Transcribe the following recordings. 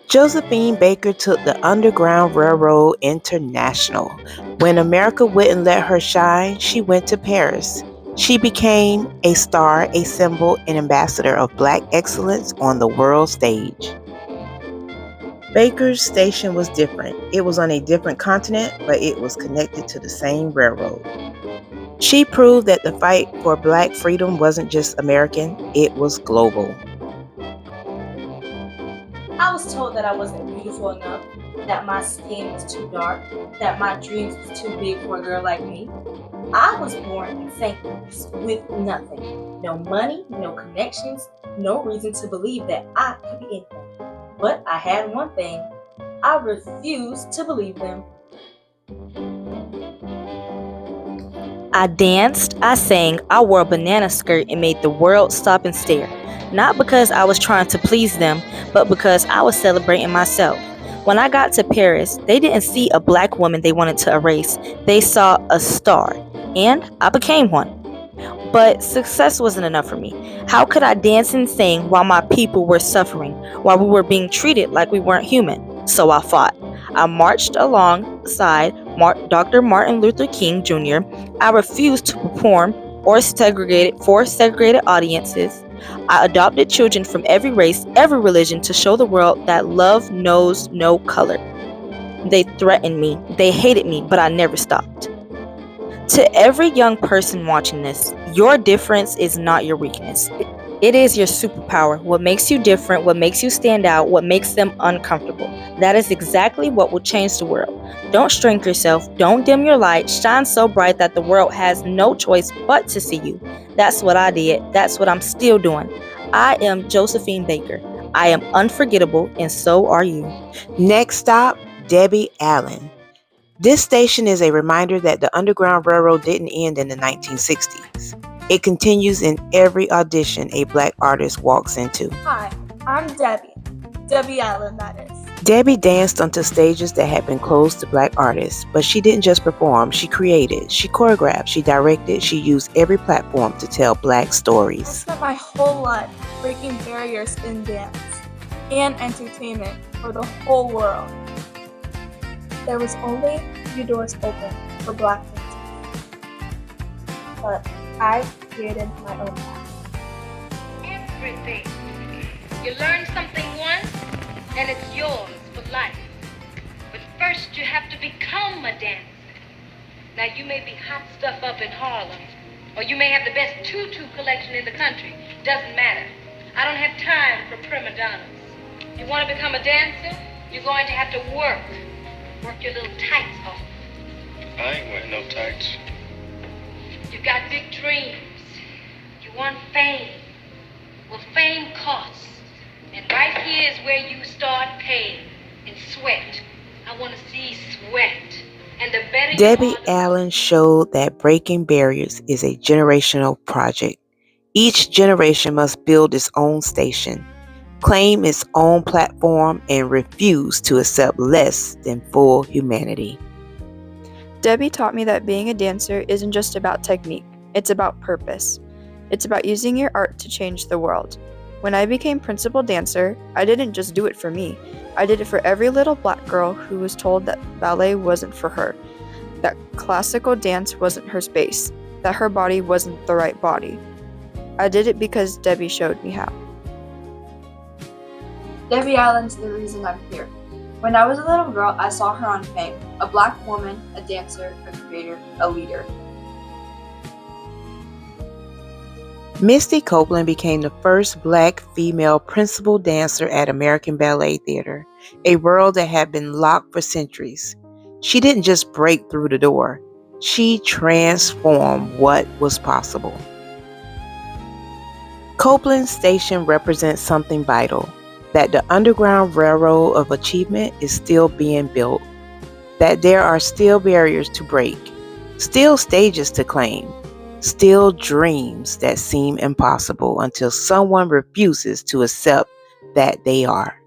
Josephine Baker took the Underground Railroad international. When America wouldn't let her shine, she went to Paris. She became a star, a symbol, an ambassador of Black excellence on the world stage. Baker's station was different. It was on a different continent, but it was connected to the same railroad. She proved that the fight for Black freedom wasn't just American, it was global. I was told that I wasn't beautiful enough, that my skin was too dark, that my dreams was too big for a girl like me. I was born in St. Louis with nothing. No money, no connections, no reason to believe that I could be anything. But I had one thing. I refused to believe them. I danced, I sang, I wore a banana skirt and made the world stop and stare. Not because I was trying to please them, but because I was celebrating myself. When I got to Paris, they didn't see a Black woman they wanted to erase. They saw a star, and I became one. But success wasn't enough for me. How could I dance and sing while my people were suffering, while we were being treated like we weren't human? So I fought. I marched alongside Dr. Martin Luther King Jr. I refused to perform for segregated audiences. I adopted children from every race, every religion to show the world that love knows no color. They threatened me, they hated me, but I never stopped. To every young person watching this, your difference is not your weakness. It is your superpower. What makes you different, what makes you stand out, what makes them uncomfortable. That is exactly what will change the world. Don't shrink yourself. Don't dim your light. Shine so bright that the world has no choice but to see you. That's what I did. That's what I'm still doing. I am Josephine Baker. I am unforgettable, and so are you. Next stop, Debbie Allen. This station is a reminder that the Underground Railroad didn't end in the 1960s. It continues in every audition a Black artist walks into. Hi, I'm Debbie. Debbie Allen, that is. Debbie danced onto stages that had been closed to Black artists, but she didn't just perform, she created, she choreographed, she directed, she used every platform to tell Black stories. I spent my whole life breaking barriers in dance and entertainment for the whole world. There was only a few doors open for Black dancers, but I created my own path. Everything. You learn something once, and it's yours for life. But first you have to become a dancer. Now you may be hot stuff up in Harlem, or you may have the best tutu collection in the country. Doesn't matter. I don't have time for prima donnas. You want to become a dancer? You're going to have to work. Work your little tights off. I ain't wearing no tights. You've got big dreams. You want fame. Well, fame costs. And right here is where you start paying in sweat. I want to see sweat. And the better Debbie Allen showed that breaking barriers is a generational project. Each generation must build its own station, claim its own platform, and refuse to accept less than full humanity. Debbie taught me that being a dancer isn't just about technique, it's about purpose. It's about using your art to change the world. When I became principal dancer, I didn't just do it for me. I did it for every little Black girl who was told that ballet wasn't for her, that classical dance wasn't her space, that her body wasn't the right body. I did it because Debbie showed me how. Debbie Allen's the reason I'm here. When I was a little girl, I saw her on Fame, a Black woman, a dancer, a creator, a leader. Misty Copeland became the first Black female principal dancer at American Ballet Theater, a world that had been locked for centuries. She didn't just break through the door, she transformed what was possible. Copeland's station represents something vital, that the Underground Railroad of achievement is still being built, that there are still barriers to break, still stages to claim, still dreams that seem impossible until someone refuses to accept that they are.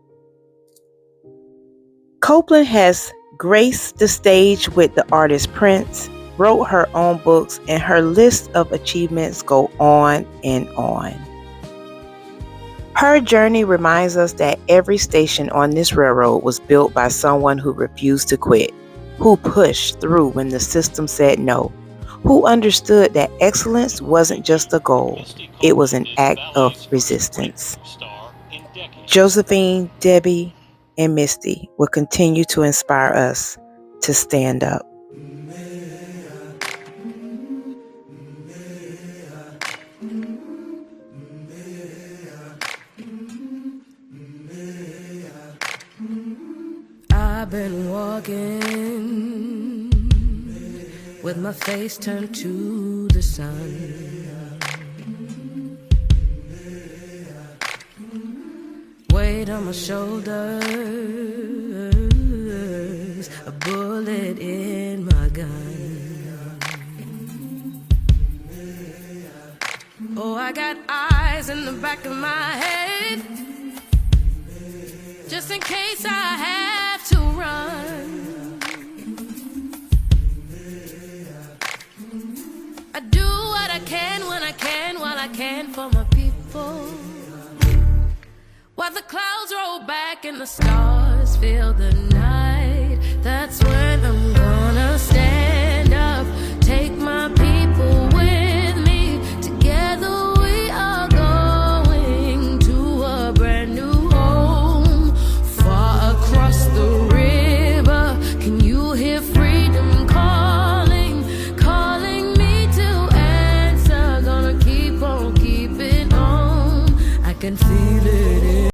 Copeland has graced the stage with the artist Prince, wrote her own books, and her list of achievements go on and on. Her journey reminds us that every station on this railroad was built by someone who refused to quit, who pushed through when the system said no, who understood that excellence wasn't just a goal, it was an act of resistance. Josephine, Debbie, and Misty will continue to inspire us to stand up. I've been walking with my face turned to the sun, weight on my shoulders, a bullet in my gun. Oh, I got eyes in the back of my head, just in case I have to run. I do what I can when I can, while I can for my people. While the clouds roll back and the stars fill the night, that's when